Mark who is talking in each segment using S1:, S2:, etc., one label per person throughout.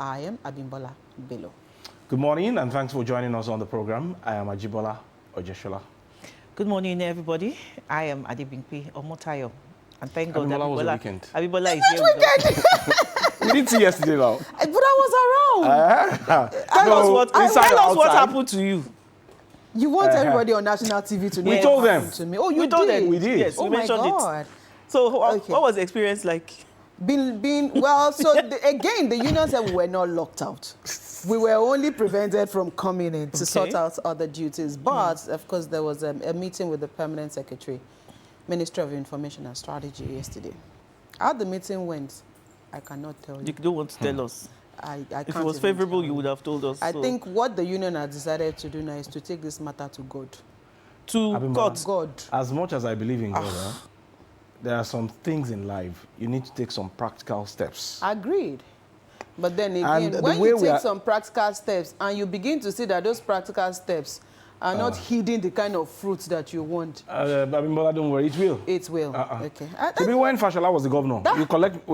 S1: I am Abimbola Bello.
S2: Good morning, and thanks for joining us on the program. I am Ajibola Ojeshola.
S3: Good morning, everybody. I am Adebimpe Omotayo. And thank God
S2: Abimbola was a weekend.
S3: Abimbola is here with us.
S2: We didn't see yesterday now.
S1: But I was around.
S3: Tell us what happened to you.
S1: You want everybody on national TV to know
S2: We told
S1: what
S2: them.
S1: happened to me. Oh, you
S3: We told
S1: did?
S3: them.
S2: We did.
S3: Yes,
S1: Oh
S3: we
S1: my
S3: mentioned
S1: God.
S3: it. So
S1: Okay.
S3: what was the experience like?
S1: Well, so again, the union said we were not locked out. We were only prevented from coming in to sort out other duties. But, of course, there was a meeting with the Permanent Secretary, Ministry of Information and Strategy yesterday. How the meeting went, I cannot tell you.
S3: You don't want to tell us.
S1: I
S3: If
S1: can't
S3: it was
S1: even
S3: favorable,
S1: tell
S3: you would have told us.
S1: I
S3: So,
S1: think what the union has decided to do now is to take this matter to God.
S3: to
S2: Abimbola.
S3: court.
S1: God.
S2: As much as I believe in God, there are some things in life you need to take some practical steps.
S1: Agreed. But then
S2: And
S1: again,
S2: the
S1: when
S2: way
S1: you
S2: we
S1: take
S2: are-
S1: some practical steps and you begin to see that those practical steps are not yielding the kind of fruits that you want,
S2: Abimbola, don't worry, it will.
S1: it will. Okay.
S2: Maybe when Fashola was the governor, we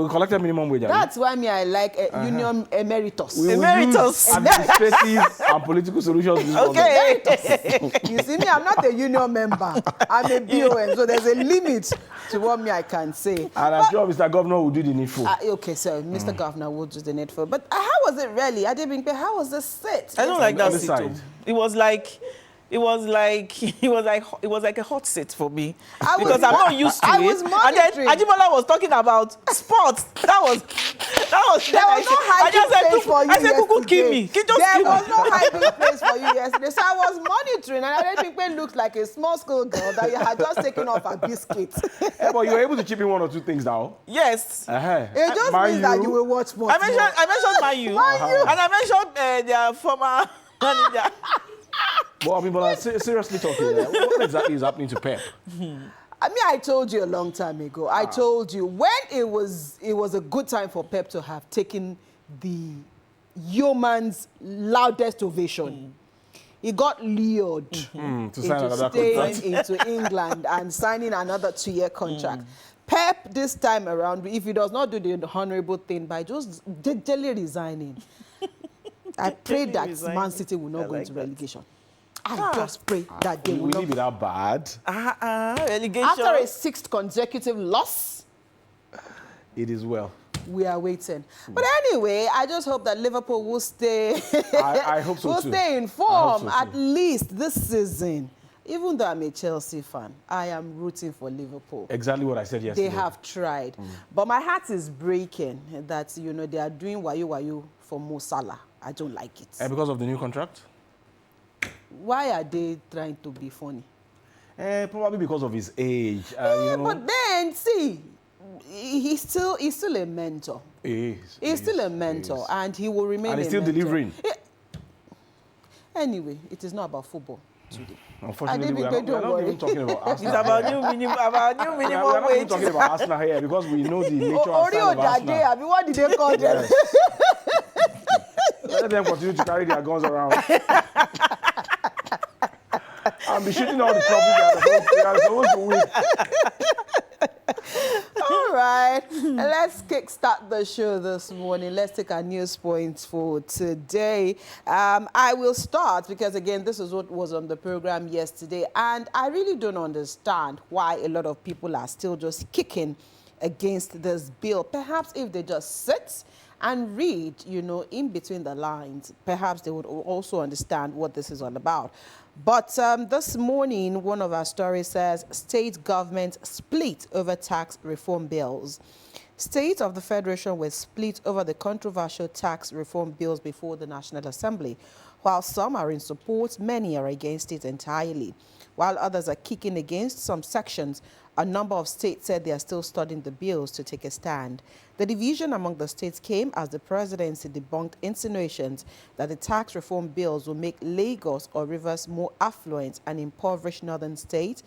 S2: collected minimum wage.
S1: That's why I like union emeritus.
S2: We will
S3: Emeritus.
S2: use administrative and political solutions. to this problem.
S3: Okay.
S1: You see me, I'm not a union member. I'm a BOM, so there's a limit to what I can say.
S2: And I'm sure Mr. Governor will do the needful.
S1: Okay, so Mr. Governor will do the needful. But how was it really? Adebimpe, how was the sit?
S3: I don't like that
S2: Other
S3: sit.
S2: side.
S3: It was like a hot seat for me
S1: I
S3: because
S1: was-
S3: I'm not used to
S1: I
S3: it.
S1: was
S3: And
S1: monitoring.
S3: then Ajibola was talking about sports. That was.
S1: There was no hiding place for you
S3: I said, Kuku, kill me.
S1: yesterday.
S3: Just
S1: There
S3: kill
S1: was
S3: me.
S1: no hiding place for you yesterday. So I was monitoring, and I think it looked like a small school girl that you had just taken off a biscuit.
S2: Yeah, but you were able to chip in one or two things now.
S3: Yes.
S1: It just means that you will watch more.
S3: I mentioned Man U. And I mentioned their former manager.
S2: But Abimbola, seriously talking, what exactly is happening to Pep?
S1: I mean, I told you a long time ago. I told you when it was a good time for Pep to have taken the yeoman's loudest ovation. He got lured
S2: To sign
S1: into
S2: another
S1: staying
S2: contract.
S1: into England and signing another 2-year contract. Pep, this time around, if he does not do the honorable thing by just gingerly resigning, I pray that Man City will not go into relegation. I just pray that they will
S2: Will
S1: not.
S2: it be that bad?
S3: Relegation.
S1: After a 6th consecutive loss,
S2: It is well.
S1: we are waiting. But anyway, I just hope that Liverpool will stay.
S2: I hope so
S1: will
S2: too.
S1: stay in
S2: I hope
S1: form
S2: so
S1: at
S2: too.
S1: least this season. Even though I'm a Chelsea fan, I am rooting for Liverpool.
S2: Exactly what I said yesterday.
S1: They have tried. But my heart is breaking that, they are doing wayo for Mo Salah. I don't like it.
S2: And because of the new contract?
S1: Why are they trying to be funny?
S2: Probably because of his age.
S1: But then, see, he's still a mentor. He's still a mentor, and he will remain
S2: And he's
S1: a
S2: still
S1: mentor.
S2: delivering.
S1: Anyway, it is not about football today.
S2: Unfortunately, we are
S1: Adebimpe,
S2: not
S1: don't
S2: even talking about
S3: It's
S2: Arsenal.
S3: about new minimum
S2: We are not even
S3: wage.
S2: talking about Arsenal here because we know the nature and
S1: Ori
S2: style of
S1: Ojade,
S2: Arsenal.
S1: I mean, what did they call them?
S2: Let them continue to carry their guns around. And be shooting all the trophies they are supposed to win.
S1: All right, let's kickstart the show this morning. Let's take our news points for today. I will start because, again, this is what was on the program yesterday, and I really don't understand why a lot of people are still just kicking against this bill. Perhaps if they just sit and read, in between the lines, perhaps they would also understand what this is all about. But this morning, one of our stories says, state government split over tax reform bills. States of the Federation were split over the controversial tax reform bills before the National Assembly. While some are in support, many are against it entirely. While others are kicking against some sections, a number of states said they are still studying the bills to take a stand. The division among the states came as the presidency debunked insinuations that the tax reform bills will make Lagos or Rivers more affluent and impoverish northern states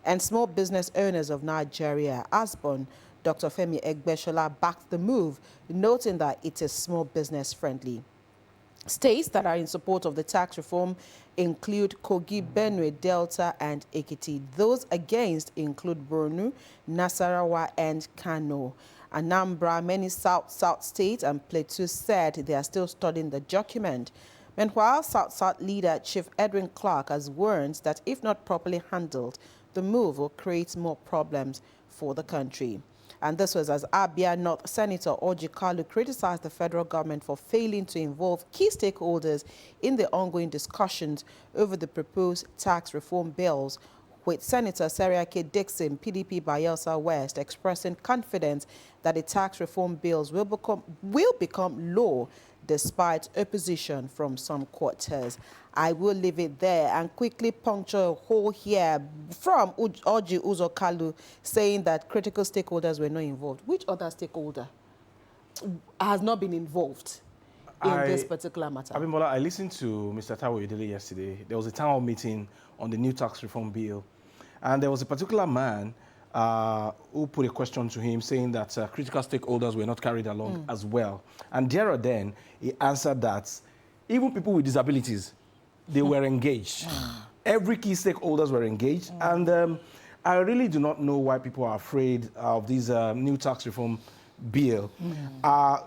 S1: and small business owners of Nigeria. ASBON, Dr. Femi Egbeshola backed the move, noting that it is small business friendly. States that are in support of the tax reform include Kogi, Benue, Delta, and Ekiti. Those against include Borno, Nasarawa, and Kano. Anambra, many South states and Plateau said they are still studying the document. Meanwhile, South leader Chief Edwin Clark has warned that if not properly handled, the move will create more problems for the country. And this was as Abia North Senator Orji Kalu criticized the federal government for failing to involve key stakeholders in the ongoing discussions over the proposed tax reform bills, with Senator Seriake Dixon, PDP Bayelsa West, expressing confidence that the tax reform bills will become law despite opposition from some quarters. I will leave it there and quickly puncture a hole here from Orji Uzo Kalu saying that critical stakeholders were not involved. Which other stakeholder has not been involved in this particular matter?
S2: Abimbola, I listened to Mr. Taiwo Udele yesterday. There was a town hall meeting on the new tax reform bill, and there was a particular man who put a question to him saying that critical stakeholders were not carried along as well. And there or then, he answered that even people with disabilities, they were engaged. Every key stakeholders were engaged. And I really do not know why people are afraid of this new tax reform bill.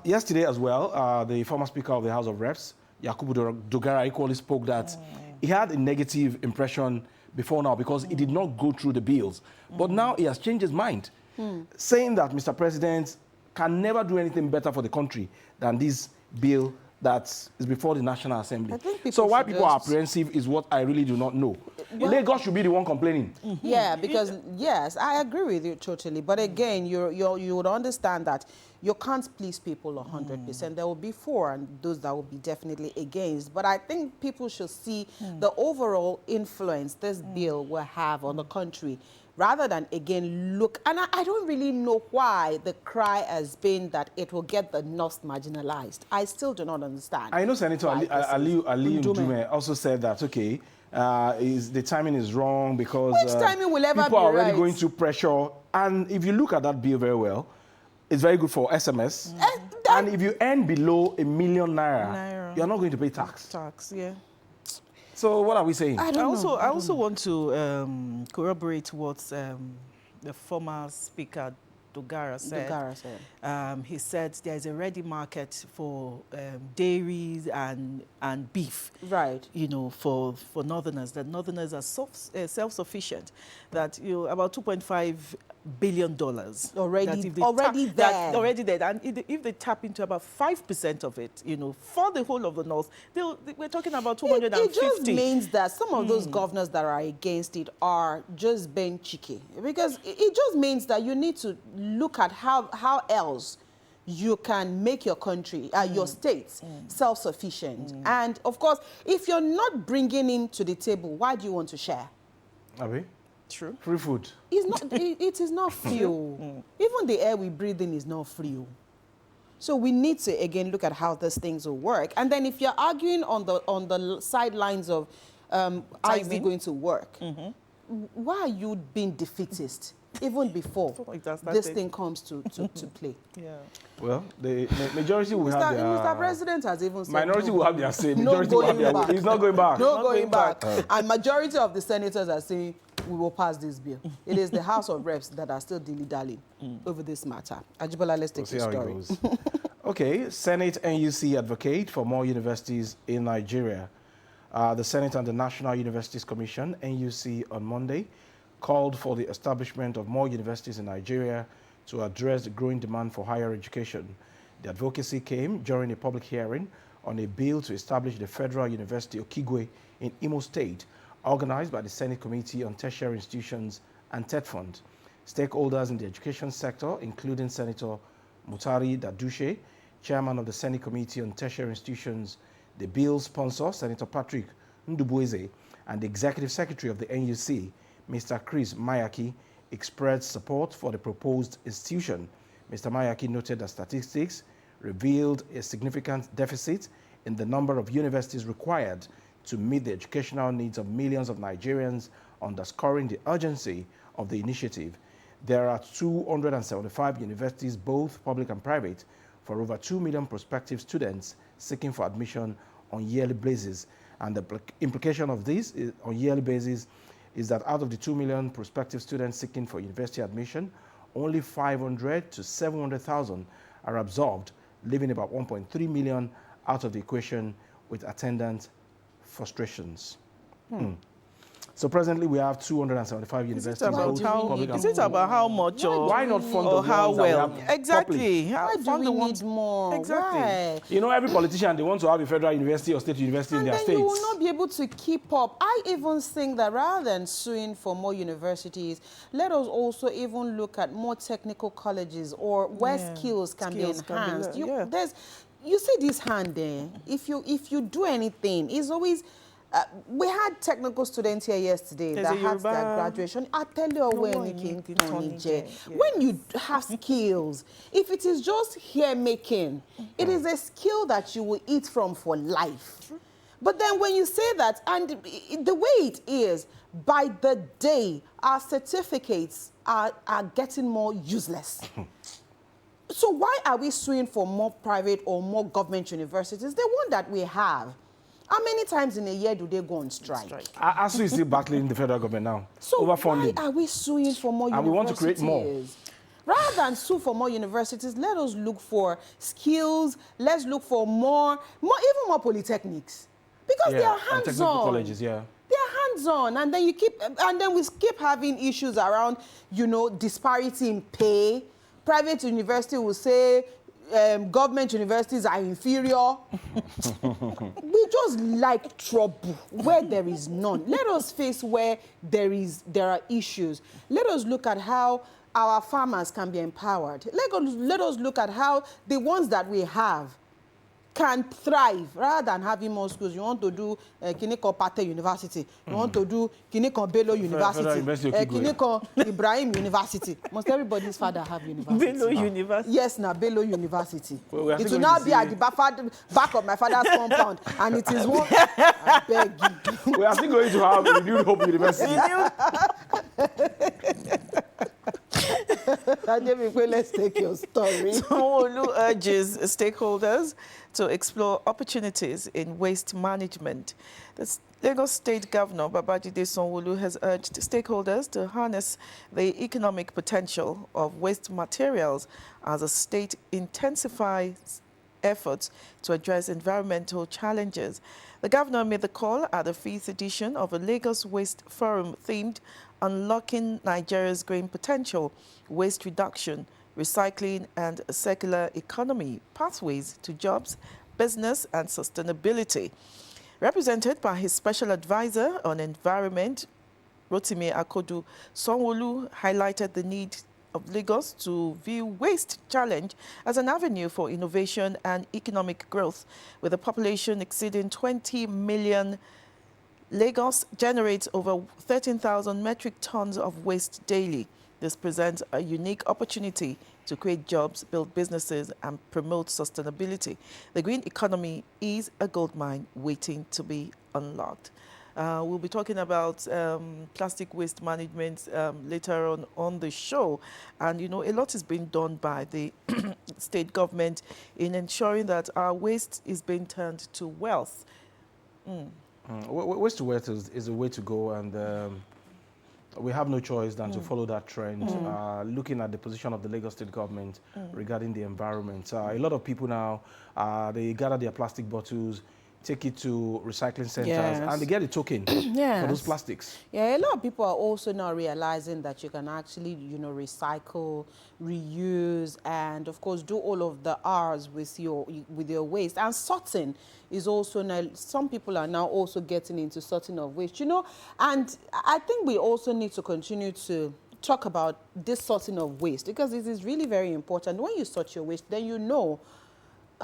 S2: Yesterday as well, the former Speaker of the House of Reps, Yakubu Dogara, equally spoke that he had a negative impression before now because he did not go through the bills. But now he has changed his mind, saying that Mr. President can never do anything better for the country than this bill that is before the National Assembly. So why people are apprehensive is what I really do not know. Well, Lagos should be the one complaining.
S1: Yeah, because, yes, I agree with you totally. But again, you would understand that you can't please people 100%. There will be for and those that will be definitely against. But I think people should see the overall influence this bill will have on the country, rather than, again, look. And I don't really know why the cry has been that it will get the North marginalized. I still do not understand.
S2: I know Senator Aliyu Ndume also said that, okay, the timing is wrong because
S1: which timing will ever
S2: people
S1: be
S2: are already
S1: right?
S2: going through pressure. And if you look at that bill very well, it's very good for SMS. And if you earn below #1 million, you're not going to pay tax.
S3: Tax, yeah.
S2: So what are we saying?
S3: I also want to corroborate what the former Speaker Dogara said. He said there is a ready market for dairies and beef.
S1: Right.
S3: You know, for Northerners. That Northerners are self-sufficient. That about $2.5 billion
S1: already there. And
S3: if they tap into about 5% of it, for the whole of the North, we're talking about 250.
S1: It just means that some of those governors that are against it are just being cheeky, because it just means that you need to look at how else you can make your country, your states, self-sufficient. And of course, if you're not bringing in to the table, why do you want to share?
S2: Abi?
S3: True.
S2: Free food.
S1: It's not, it is not free. Even the air we breathe in is not free. So we need to, again, look at how these things will work. And then if you're arguing on the sidelines of how is it going to work, why are you being defeatist even before this thing comes to play?
S3: Yeah.
S2: Well, the majority will have their...
S1: Mr. President has even said...
S2: Minority will have their say.
S1: No
S2: Majority will have their...
S1: back.
S2: He's not going back.
S1: No going back. And majority of the senators are saying, we will pass this bill. It is the House of Reps that are still dilly-dallying over this matter. Ajibola, let's take the story.
S2: Okay, Senate NUC advocate for more universities in Nigeria. The Senate and the National Universities Commission, NUC, on Monday, called for the establishment of more universities in Nigeria to address the growing demand for higher education. The advocacy came during a public hearing on a bill to establish the Federal University of Okigwe in Imo State, organized by the Senate Committee on Tertiary Institutions and TETFund. Stakeholders in the education sector, including Senator Mutari Dadushe, chairman of the Senate Committee on Tertiary Institutions, the bill's sponsor, Senator Patrick Ndubueze, and the executive secretary of the NUC, Mr. Chris Mayaki, expressed support for the proposed institution. Mr. Mayaki noted that statistics revealed a significant deficit in the number of universities required to meet the educational needs of millions of Nigerians, underscoring the urgency of the initiative. There are 275 universities, both public and private, for over 2 million prospective students seeking for admission on yearly basis. And the implication of this on yearly basis is that out of the 2 million prospective students seeking for university admission, only 500 to 700,000 are absorbed, leaving about 1.3 million out of the equation with attendant frustrations. So presently we have 275 universities.
S3: Is it about how much or
S2: why not fund the
S3: how
S2: ones
S3: well?
S2: that we have
S3: Exactly.
S1: Why do we need more?
S3: Exactly.
S1: Why?
S2: You know, every politician, they want to have a federal university or state university in their
S1: And
S2: states.
S1: then you will not be able to keep up. I even think that rather than suing for more universities, let us also even look at more technical colleges or where skills can be enhanced. You see this hand there. If you do anything, it's always. We had technical students here yesterday that had their graduation. I tell you when you have skills, if it is just hair making, it is a skill that you will eat from for life. But then when you say that, and the way it is, by the day, our certificates are getting more useless. So why are we suing for more private or more government universities? The one that we have. How many times in a year do they go on strike?
S2: ASU is still battling the federal government now.
S1: So
S2: over funding.
S1: Why are we suing for more universities?
S2: And we want to create more.
S1: Rather than sue for more universities, let us look for skills. Let's look for even more polytechnics, because they are hands-on.
S2: Technical colleges, They
S1: are hands-on, and then we keep having issues around, disparity in pay. Private university will say. Government universities are inferior. We just like trouble where there is none. Let us face where there are issues. Let us look at how our farmers can be empowered. Let us look at how the ones that we have can thrive rather than having more schools. You want to do Kiniko Pate University. You want to do Kiniko Bello University. Kiniko Ibrahim University. Must everybody's father have university?
S3: Bello University.
S1: Yes, now Bello University. It will now be at the back of my father's compound, and it is one. I beg you.
S2: We are still going to have a New Hope University.
S1: Let's take your story.
S3: Sanwo-Olu urges stakeholders to explore opportunities in waste management. The Lagos State Governor Babajide Sanwo-Olu has urged stakeholders to harness the economic potential of waste materials as the state intensifies efforts to address environmental challenges. The governor made the call at the 5th edition of a Lagos Waste Forum themed Unlocking Nigeria's Green Potential, Waste Reduction, Recycling and a Circular Economy, Pathways to Jobs, Business and Sustainability. Represented by his Special Advisor on Environment, Rotimi Akodu, Sanwo-Olu highlighted the need of Lagos to view waste challenge as an avenue for innovation and economic growth. With a population exceeding 20 million, Lagos generates over 13,000 metric tons of waste daily. This presents a unique opportunity to create jobs, build businesses, and promote sustainability. The green economy is a goldmine waiting to be unlocked. We'll be talking about plastic waste management later on the show. And, a lot is being done by the state government in ensuring that our waste is being turned to wealth.
S2: Waste to wealth is a way to go, and we have no choice than to follow that trend. Looking at the position of the Lagos State government regarding the environment, a lot of people now, they gather their plastic bottles, take it to recycling centers, and they get a token for those plastics.
S1: Yeah, a lot of people are also now realizing that you can actually, recycle, reuse, and of course do all of the R's with your waste. And sorting is also now, some people are now also getting into sorting of waste, and I think we also need to continue to talk about this sorting of waste, because it is really very important. When you sort your waste, then you know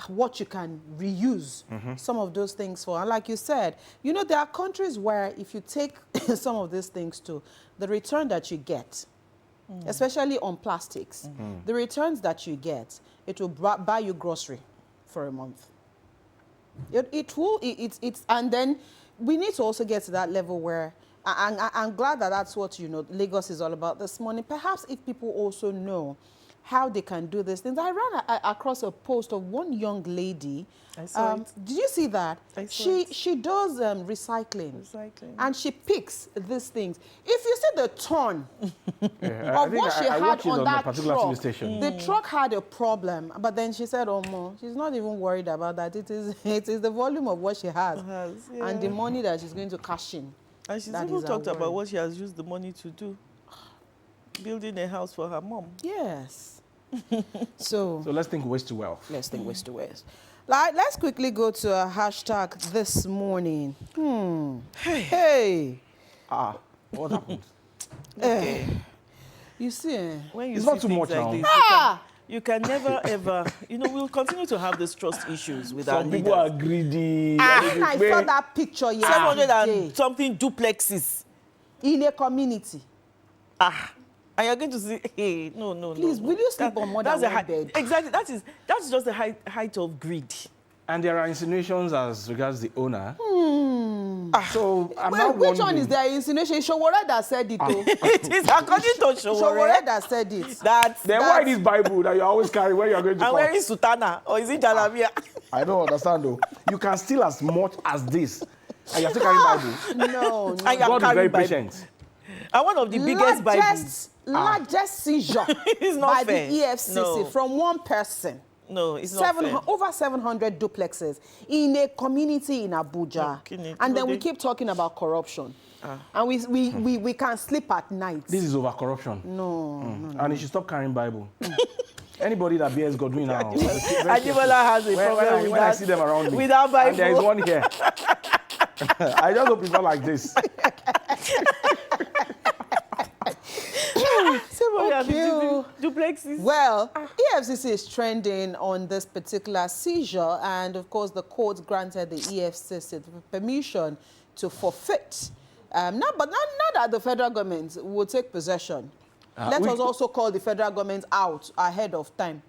S1: what you can reuse some of those things for. And like you said, there are countries where if you take some of these things to, the return that you get, especially on plastics, the returns that you get, it will buy you grocery for a month. And then we need to also get to that level where, I'm glad that that's what, Lagos is all about this morning. Perhaps if people also know how they can do these things. I ran across a post of one young lady.
S3: I saw it.
S1: Did you see that?
S3: I saw it.
S1: She does recycling. And she picks these things. If you see the ton of what she had on that truck, the truck had a problem. But then she said, oh, no, she's not even worried about that. It is the volume of what she has and the money that she's going to cash in.
S3: And she's even talked about what she has used the money to do. Building a house for her mom.
S1: Yes. So
S2: let's think waste to wealth.
S1: Let's think waste to wealth. Let's quickly go to a hashtag this morning. Hey.
S2: What happened?
S1: Okay. You see,
S3: when you
S2: it's
S3: see
S2: not too much
S3: like
S2: now.
S3: this, you can never ever, we'll continue to have these trust issues with our
S2: Some
S3: leaders.
S2: people are greedy.
S1: I saw that picture
S3: 700
S1: yesterday
S3: and something duplexes.
S1: in a community.
S3: And you're going to see, hey, no.
S1: Please, will you sleep on more than one bed?
S3: Exactly. That's just the height of greed.
S2: And there are insinuations as regards the owner. So I'm not
S1: Which
S2: wondering.
S1: one is their insinuation? Showore that said it.
S3: It is according to
S1: Showore that said it.
S2: Then why this Bible that you always carry when you're going to
S3: I'm
S2: court?
S3: wearing sutana, or is it jalabia?
S2: I don't understand though. You can steal as much as this, and you're still carrying Bible.
S1: No.
S3: And you're
S2: God is very
S3: carrying Bible.
S2: patient.
S3: And one of the biggest Bibles.
S1: Largest seizure
S3: It's not
S1: by
S3: fair.
S1: the EFCC from one person.
S3: No, it's not fair.
S1: Over 700 duplexes in a community in Abuja. And then we keep talking about corruption. And we can sleep at night.
S2: This is over corruption.
S1: No.
S2: And you should stop carrying Bible. Anybody that bears Godwin now.
S3: Ajibola has a problem with
S2: when I see them around me.
S3: Without Bible.
S2: And there is one here. I just hope people like this.
S3: Duplexes.
S1: Well, EFCC is trending on this particular seizure, and of course the court granted the EFCC permission to forfeit. Not that the federal government will take possession. Let us also call the federal government out ahead of time.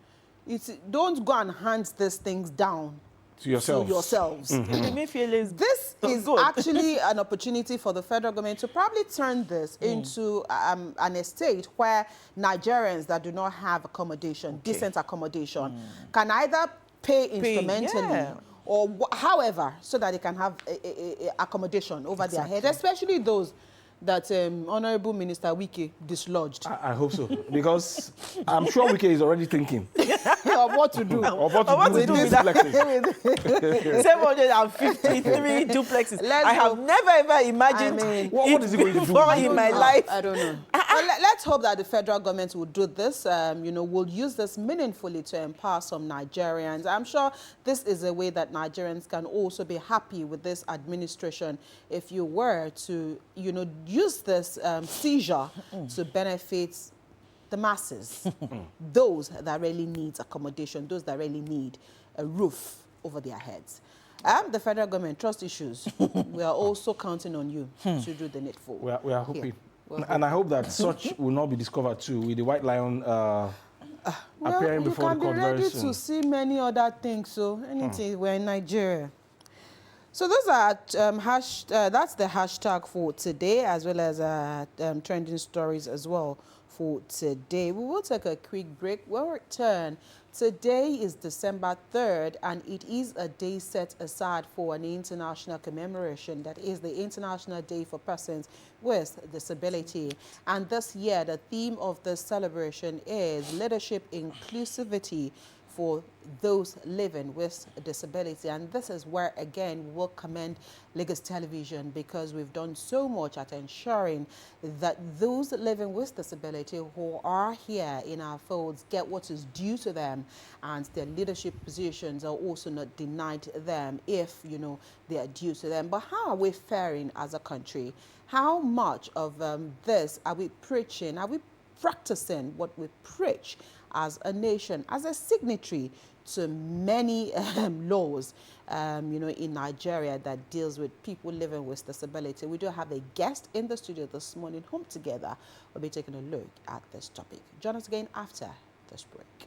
S1: Don't go and hand these things down to yourselves. This is actually an opportunity for the federal government to probably turn this into an estate where Nigerians that do not have accommodation, decent accommodation, can either pay instrumentally or however, so that they can have accommodation over their head, especially those that Honorable Minister Wike dislodged.
S2: I hope so, because I'm sure Wike is already thinking
S1: of what to do.
S2: Of what to do with these duplexes.
S3: 753 duplexes. I have never ever imagined
S2: what is he going to do
S3: in my life.
S1: I don't know. Well, let's hope that the federal government will do this. Will use this meaningfully to empower some Nigerians. I'm sure this is a way that Nigerians can also be happy with this administration if you were to, use this seizure to benefit the masses, those that really need accommodation, those that really need a roof over their heads. The federal government, trust issues, we are also counting on you to do the needful.
S2: We are hoping. And I hope that such will not be discovered too, with the White Lion appearing before the court very soon.
S1: You can be ready to see many other things, so anything, we're in Nigeria. So those are that's the hashtag for today, as well as trending stories as well for today. We will take a quick break. We'll return. Today is December 3rd, and it is a day set aside for an international commemoration. That is the International Day for Persons with Disability. And this year, the theme of this celebration is Leadership Inclusivity for those living with disability. And this is where, again, we will commend Lagos Television, because we've done so much at ensuring that those living with disability who are here in our folds get what is due to them, and their leadership positions are also not denied them if, they are due to them. But how are we faring as a country? How much of this are we preaching? Are we practicing what we preach as a nation, as a signatory to many laws, in Nigeria that deals with people living with disability? We do have a guest in the studio this morning, whom together we'll be taking a look at this topic. Join us again after this break.